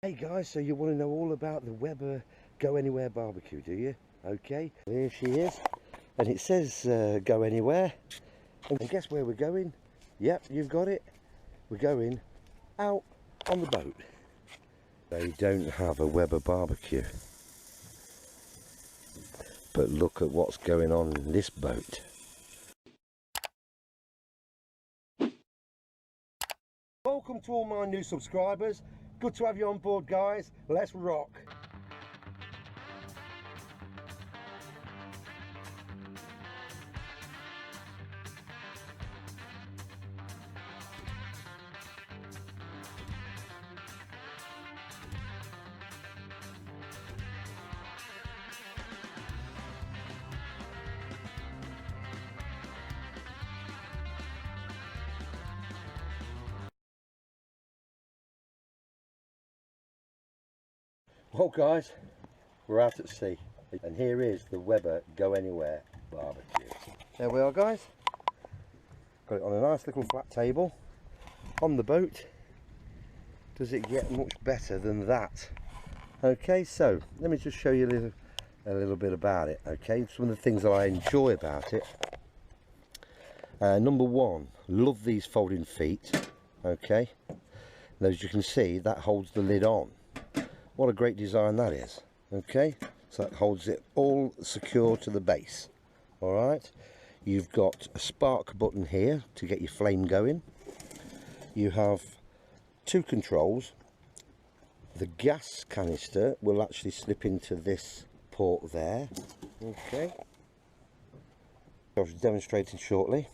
Hey guys, so you want to know all about the Weber Go Anywhere barbecue, do you? Okay, here she is, and it says go anywhere, and guess where we're going? Yep, you've got it, we're going out on the boat. They don't have a Weber barbecue, but look at what's going on in this boat. Welcome to all my new subscribers. Good to have you on board, guys. Let's rock. Well guys, we're out at sea, and here is the Weber Go Anywhere barbecue. There we are, guys. Got it on a nice little flat table on the boat. Does it get much better than that? Okay, so let me just show you a little bit about it. Okay, some of the things that I enjoy about it. Number one, love these folding feet. Okay, and as you can see, that holds the lid on. What a great design that is. Okay, so that holds it all secure to the base. All right, you've got a spark button here to get your flame going. You have two controls. The gas canister will actually slip into this port there. Okay, I'll be demonstrating shortly.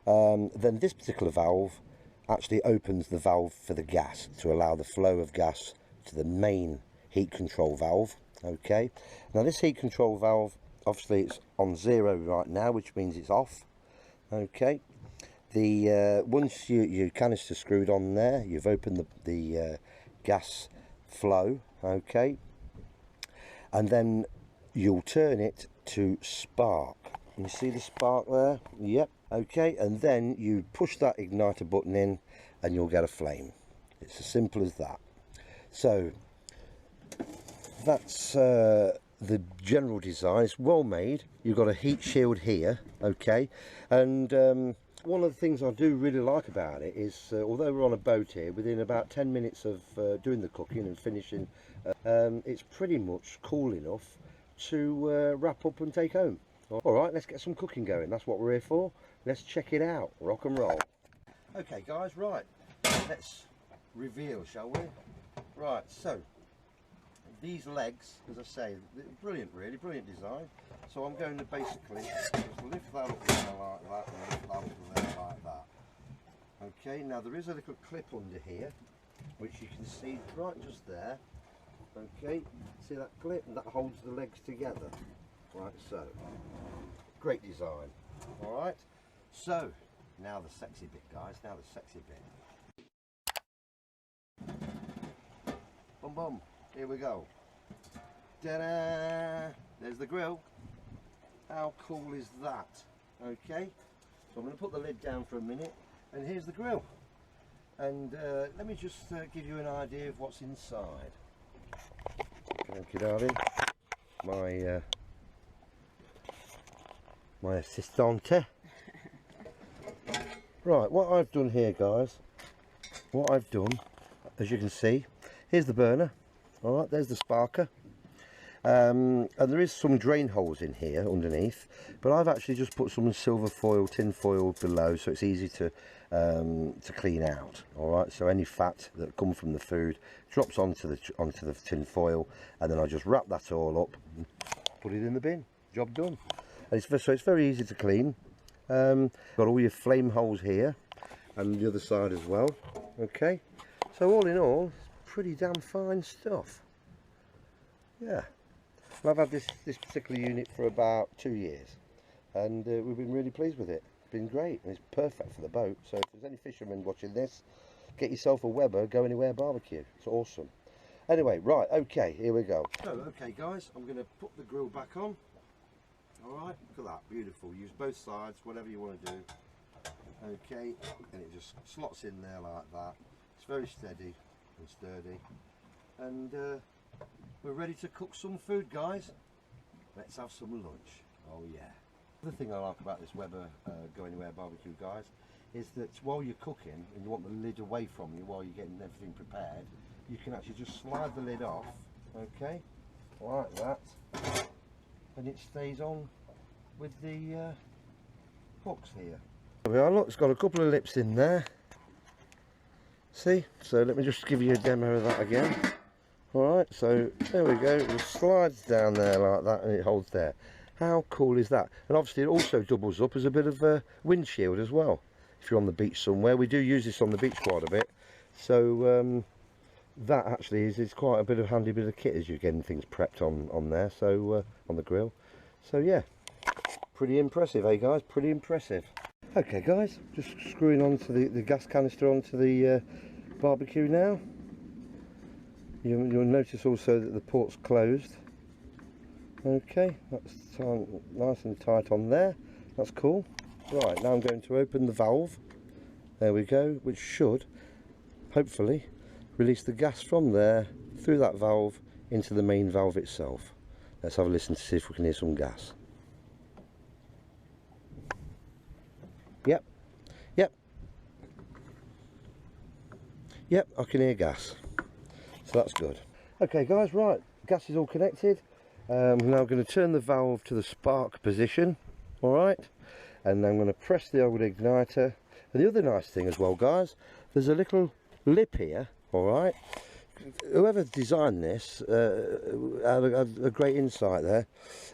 Then this particular valve actually opens the valve for the gas to allow the flow of gas to the main heat control valve. Okay, now this heat control valve, obviously it's on 0 right now, which means it's off. Okay, the once your canister screwed on there, you've opened the gas flow. Okay, and then you'll turn it to spark. You see the spark there? Yep. Okay, and then you push that igniter button in and you'll get a flame. It's as simple as that. So that's the general design. It's well made. You've got a heat shield here. Okay, and one of the things I do really like about it is although we're on a boat here, within about 10 minutes of doing the cooking and finishing, it's pretty much cool enough to wrap up and take home. All right, let's get some cooking going. That's what we're here for. Let's check it out. Rock and roll. Okay guys, right, let's reveal, shall we? Right, so these legs, as I say, brilliant, really brilliant design. So I'm going to basically just lift that up there like that and lift that up there like that. Okay, now there is a little clip under here which you can see right just there. Okay, see that clip? And that holds the legs together, like so. Great design. All right, so now the sexy bit, guys. Now the sexy bit. Boom boom, here we go. Ta-da! There's the grill. How cool is that? Okay, so I'm going to put the lid down for a minute, and here's the grill. And let me just give you an idea of what's inside. Thank you, darling. My assistante. Right, what I've done here, guys, as you can see, here's the burner. All right, there's the sparker, and there is some drain holes in here underneath, but I've actually just put some silver foil, tin foil below, so it's easy to clean out. All right, so any fat that comes from the food drops onto the tin foil, and then I just wrap that all up and put it in the bin. Job done. And so it's very easy to clean. Got all your flame holes here and the other side as well. Okay, so all in all, pretty damn fine stuff. Yeah, and I've had this particular unit for about 2 years, and we've been really pleased with it. It's been great, and it's perfect for the boat. So if there's any fishermen watching this, get yourself a Weber Go Anywhere barbecue. It's awesome. Anyway, right, okay, here we go. So okay guys, I'm going to put the grill back on. Alright, look at that, beautiful. Use both sides, whatever you want to do. Okay, and it just slots in there like that. It's very steady and sturdy. and we're ready to cook some food, guys. Let's have some lunch. Oh yeah. The thing I like about this Weber Go Anywhere barbecue, guys, is that while you're cooking and you want the lid away from you while you're getting everything prepared, you can actually just slide the lid off, okay, like that, and it stays on with the hooks here. There we are, look, it's got a couple of lips in there. See? So let me just give you a demo of that again. Alright, so there we go, it slides down there like that and it holds there. How cool is that? And obviously it also doubles up as a bit of a windshield as well. If you're on the beach somewhere, we do use this on the beach quite a bit. So that actually is quite a bit of handy bit of kit as you're getting things prepped on there, so on the grill. So yeah, pretty impressive, eh guys? Pretty impressive. Okay guys, just screwing onto the gas canister onto the barbecue now. You'll notice also that the port's closed. Okay, that's nice and tight on there. That's cool. Right, now I'm going to open the valve. There we go, which should hopefully release the gas from there through that valve into the main valve itself. Let's have a listen to see if we can hear some gas. Yep, yep, yep, I can hear gas. So that's good. Okay guys, right, gas is all connected. I'm now going to turn the valve to the spark position, alright, and I'm going to press the old igniter. And the other nice thing as well, guys, there's a little lip here, alright. Whoever designed this had a great insight there.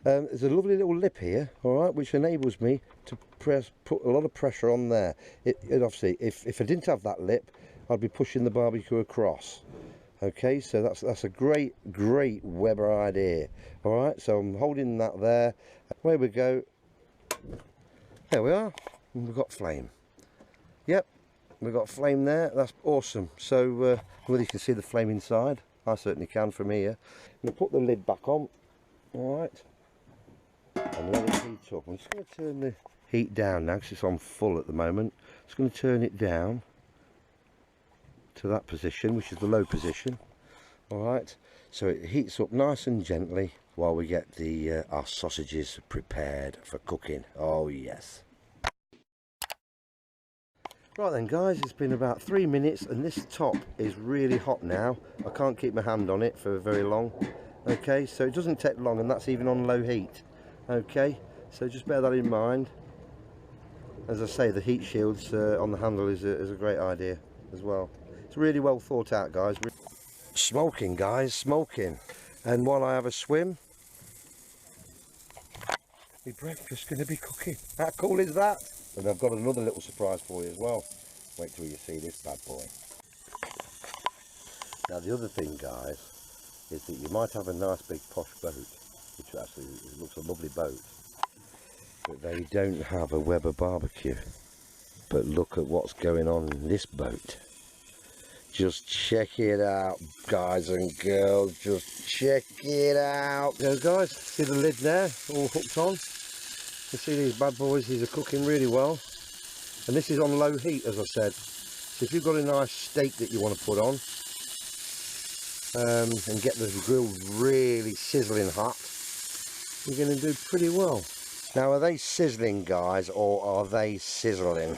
There's a lovely little lip here, alright, which enables me to put a lot of pressure on there. It obviously, if I didn't have that lip, I'd be pushing the barbecue across. Okay, so that's a great Weber idea. All right, so I'm holding that there. Away we go. There we are. And we've got flame. Yep, we've got flame there. That's awesome. So whether you can see the flame inside, I certainly can from here. I'm going to put the lid back on. All right, and let it heat up. I'm just going to turn the heat down now because it's on full at the moment. Just going to turn it down to that position, which is the low position. All right, so it heats up nice and gently while we get the our sausages prepared for cooking. Oh yes. Right then guys, it's been about 3 minutes and this top is really hot now. I can't keep my hand on it for very long. Okay, so it doesn't take long, and that's even on low heat. Okay, so just bear that in mind. As I say, the heat shields on the handle is a great idea as well. It's really well thought out, guys. Smoking, guys, smoking. And while I have a swim, my breakfast's going to be cooking. How cool is that? And I've got another little surprise for you as well. Wait till you see this bad boy. Now the other thing, guys, is that you might have a nice big posh boat, which actually looks a lovely boat, but they don't have a Weber barbecue. But look at what's going on in this boat. Just check it out, guys and girls, just check it out. There, guys, see the lid there, all hooked on. You see these bad boys, these are cooking really well. And this is on low heat, as I said. So if you've got a nice steak that you want to put on, and get the grill really sizzling hot, you're going to do pretty well. Now, are they sizzling, guys, or are they sizzling?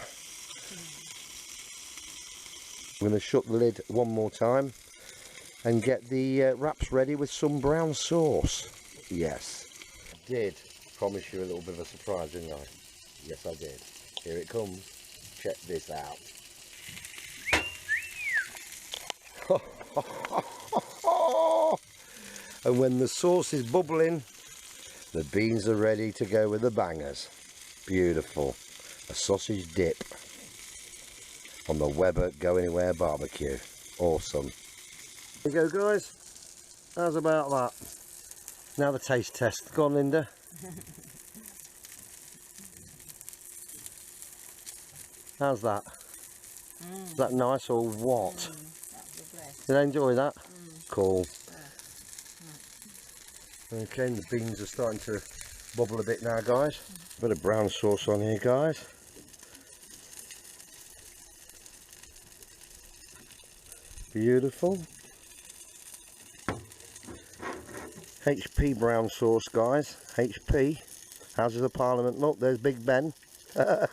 I'm going to shut the lid one more time and get the wraps ready with some brown sauce. Yes, I did promise you a little bit of a surprise, didn't I? Yes, I did. Here it comes. Check this out. And when the sauce is bubbling, the beans are ready to go with the bangers. Beautiful. A sausage dip on the Weber Go Anywhere barbecue. Awesome. There you go, guys. How's about that? Now the taste test. Go on, Linda. How's that? Is that nice or what? Did I enjoy that? Cool. Okay, and the beans are starting to bubble a bit now, guys. Bit of brown sauce on here, guys. Beautiful. HP brown sauce, guys. HP. Houses of Parliament. Look, there's Big Ben. There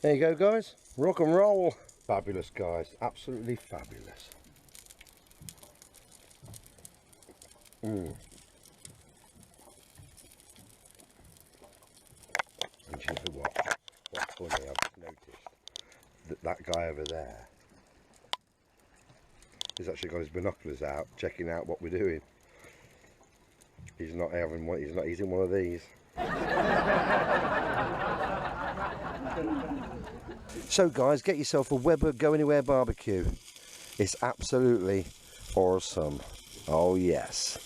you go, guys. Rock and roll. Fabulous, guys. Absolutely fabulous. And you know what? What's funny, I've just noticed that guy over there has actually got his binoculars out, checking out what we're doing. He's not having one. He's in one of these. So, guys, get yourself a Weber Go Anywhere barbecue. It's absolutely awesome. Oh yes.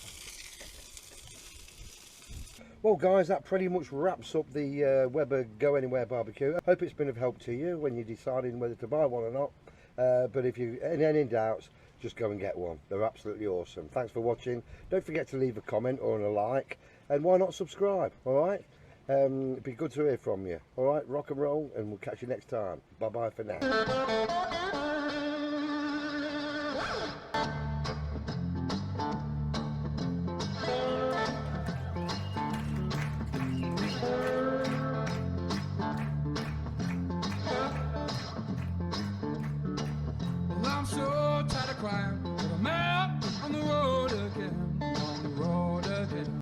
Well, guys, that pretty much wraps up the Weber Go Anywhere barbecue. I hope it's been of help to you when you're deciding whether to buy one or not. But if you any doubts, just go and get one. They're absolutely awesome. Thanks for watching. Don't forget to leave a comment or a like, and why not subscribe? All right. It'd be good to hear from you. All right. Rock and roll, and we'll catch you next time. Bye bye for now.